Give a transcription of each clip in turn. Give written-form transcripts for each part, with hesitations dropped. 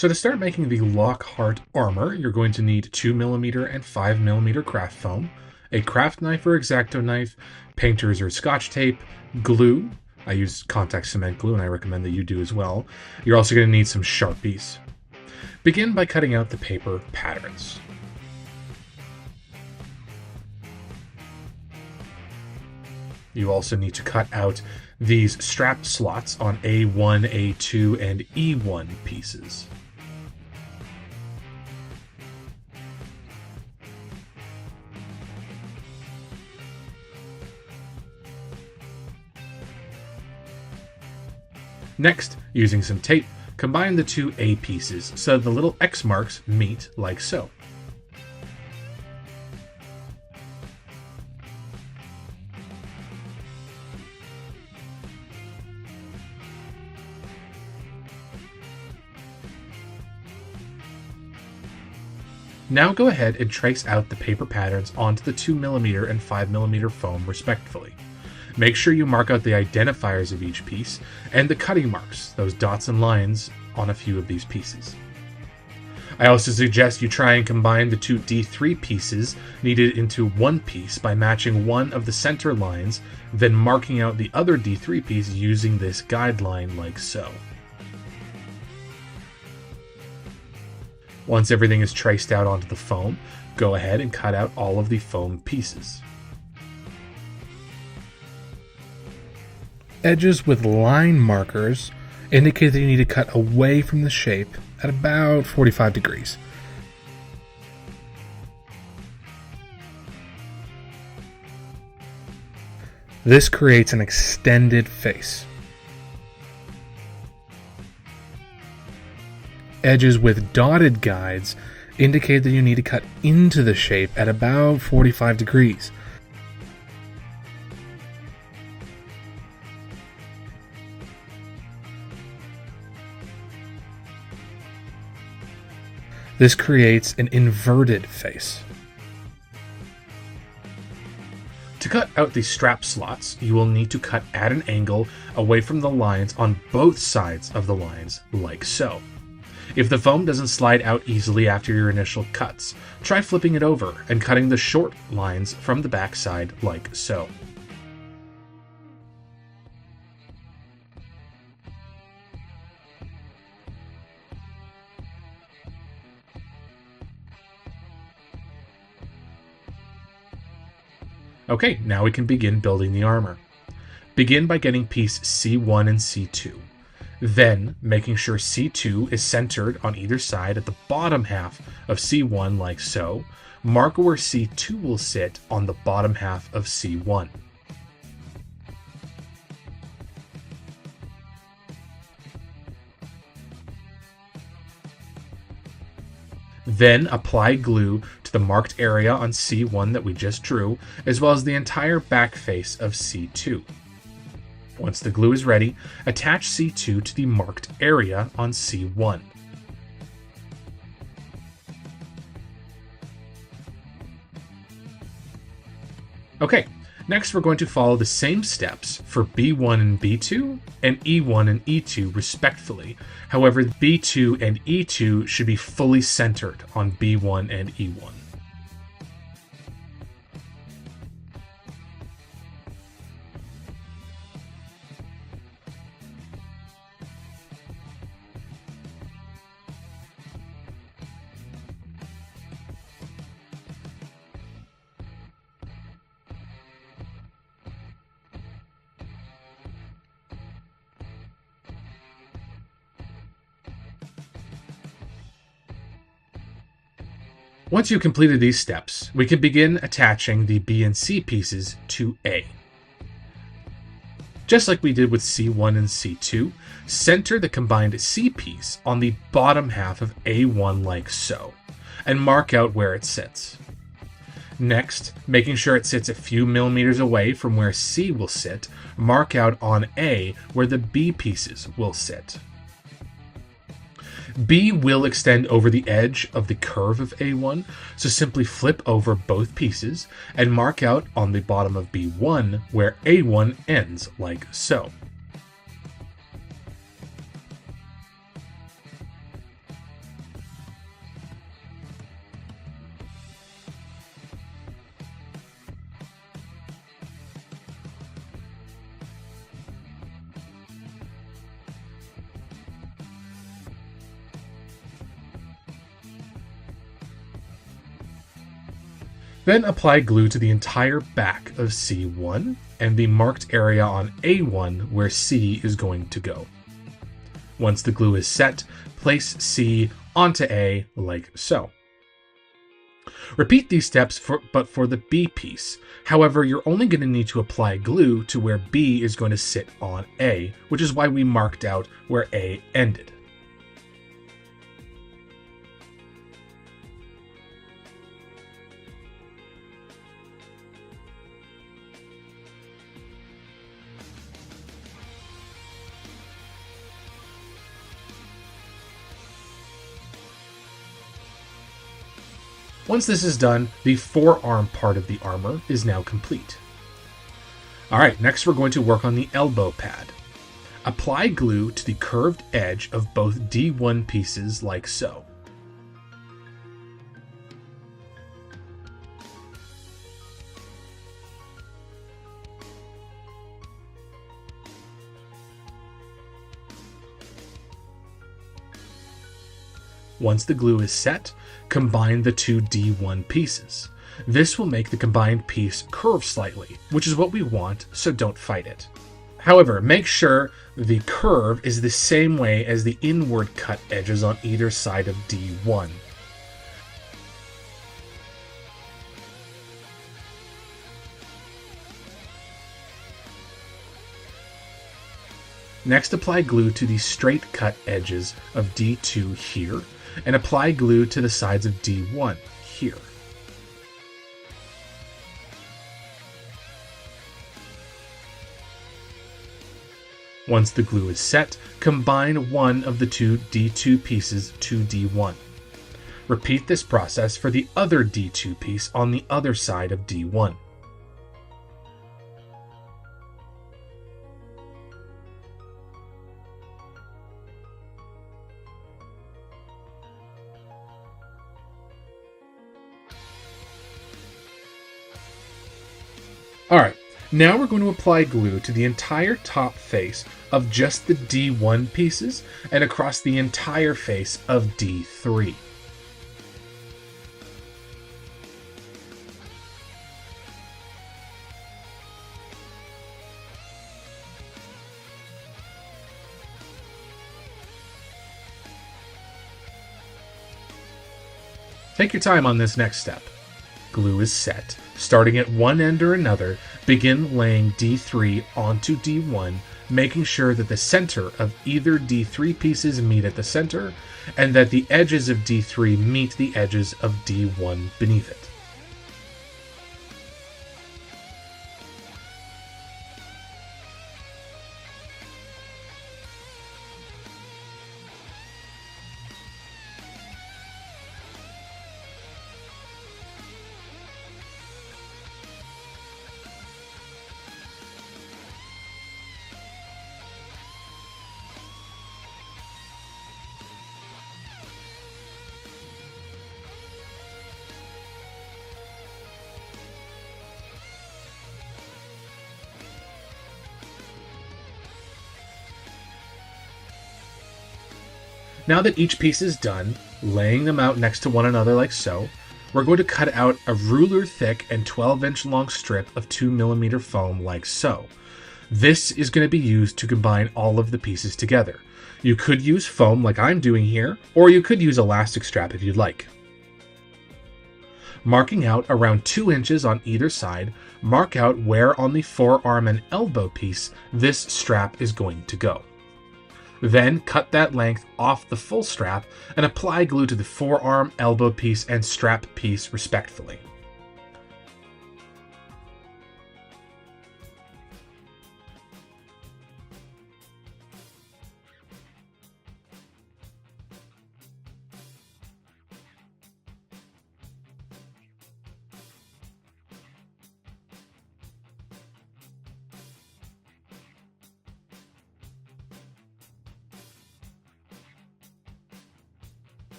So to start making the Lockhart armor, you're going to need 2mm and 5mm craft foam, a craft knife or X-Acto knife, painter's or scotch tape, glue. I use contact cement glue and I recommend that you do as well. You're also going to need some Sharpies. Begin by cutting out the paper patterns. You also need to cut out these strap slots on A1, A2, and E1 pieces. Next, using some tape, combine the two A pieces so the little X marks meet like so. Now go ahead and trace out the paper patterns onto the 2mm and 5mm foam respectively. Make sure you mark out the identifiers of each piece and the cutting marks, those dots and lines, on a few of these pieces. I also suggest you try and combine the two D3 pieces needed into one piece by matching one of the center lines, then marking out the other D3 piece using this guideline like so. Once everything is traced out onto the foam, go ahead and cut out all of the foam pieces. Edges with line markers indicate that you need to cut away from the shape at about 45 degrees. This creates an extended face. Edges with dotted guides indicate that you need to cut into the shape at about 45 degrees. This creates an inverted face. To cut out the strap slots, you will need to cut at an angle away from the lines on both sides of the lines, like so. If the foam doesn't slide out easily after your initial cuts, try flipping it over and cutting the short lines from the back side, like so. Okay, now we can begin building the armor. Begin by getting piece C1 and C2. Then, making sure C2 is centered on either side at the bottom half of C1 like so, mark where C2 will sit on the bottom half of C1. Then apply glue to the marked area on C1 that we just drew, as well as the entire back face of C2. Once the glue is ready, attach C2 to the marked area on C1. Okay, next we're going to follow the same steps for B1 and B2 and E1 and E2 respectively. However, B2 and E2 should be fully centered on B1 and E1. Once you've completed these steps, we can begin attaching the B and C pieces to A. Just like we did with C1 and C2, center the combined C piece on the bottom half of A1 like so, and mark out where it sits. Next, making sure it sits a few millimeters away from where C will sit, mark out on A where the B pieces will sit. B will extend over the edge of the curve of A1, so simply flip over both pieces and mark out on the bottom of B1 where A1 ends, like so. Then apply glue to the entire back of C1 and the marked area on A1 where C is going to go. Once the glue is set, place C onto A like so. Repeat these steps but for the B piece. However, you're only going to need to apply glue to where B is going to sit on A, which is why we marked out where A ended. Once this is done, the forearm part of the armor is now complete. Alright, next we're going to work on the elbow pad. Apply glue to the curved edge of both D1 pieces like so. Once the glue is set, combine the two D1 pieces. This will make the combined piece curve slightly, which is what we want, so don't fight it. However, make sure the curve is the same way as the inward cut edges on either side of D1. Next, apply glue to the straight cut edges of D2 here, and apply glue to the sides of D1 here. Once the glue is set, combine one of the two D2 pieces to D1. Repeat this process for the other D2 piece on the other side of D1. Alright, now we're going to apply glue to the entire top face of just the D1 pieces and across the entire face of D3. Take your time on this next step. Glue is set. Starting at one end or another, begin laying D3 onto D1, making sure that the center of either D3 pieces meet at the center, and that the edges of D3 meet the edges of D1 beneath it. Now that each piece is done, laying them out next to one another like so, we're going to cut out a ruler thick and 12-inch long strip of 2mm foam like so. This is going to be used to combine all of the pieces together. You could use foam like I'm doing here, or you could use elastic strap if you'd like. Marking out around 2 inches on either side, mark out where on the forearm and elbow piece this strap is going to go. Then cut that length off the full strap and apply glue to the forearm, elbow piece, and strap piece respectively.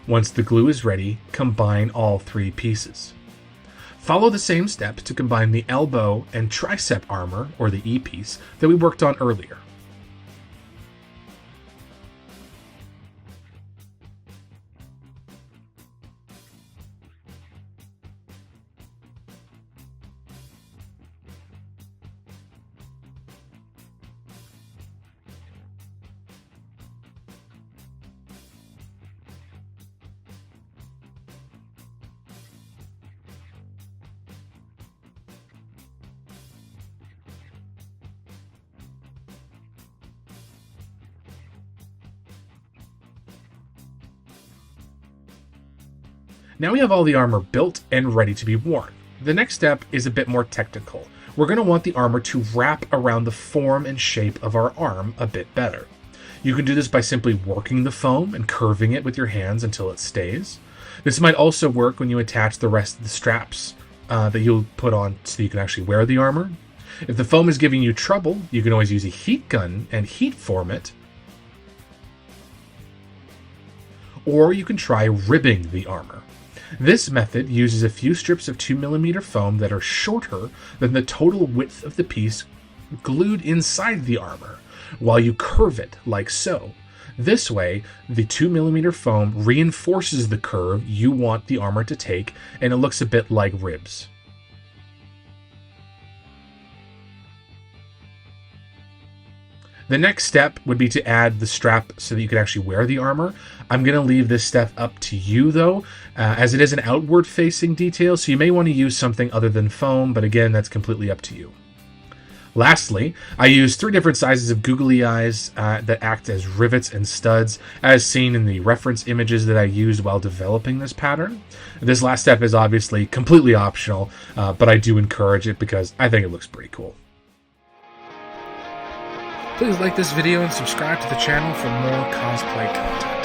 Once the glue is ready, combine all 3 pieces. Follow the same steps to combine the elbow and tricep armor, or the E-piece, that we worked on earlier. Now we have all the armor built and ready to be worn. The next step is a bit more technical. We're going to want the armor to wrap around the form and shape of our arm a bit better. You can do this by simply working the foam and curving it with your hands until it stays. This might also work when you attach the rest of the straps that you'll put on so you can actually wear the armor. If the foam is giving you trouble, you can always use a heat gun and heat form it. Or you can try ribbing the armor. This method uses a few strips of 2mm foam that are shorter than the total width of the piece glued inside the armor, while you curve it like so. This way, the 2mm foam reinforces the curve you want the armor to take, and it looks a bit like ribs. The next step would be to add the strap so that you can actually wear the armor. I'm going to leave this step up to you though, as it is an outward facing detail, so you may want to use something other than foam, but again, that's completely up to you. Lastly, I used 3 different sizes of googly eyes that act as rivets and studs, as seen in the reference images that I used while developing this pattern. This last step is obviously completely optional, but I do encourage it because I think it looks pretty cool. Please like this video and subscribe to the channel for more cosplay content.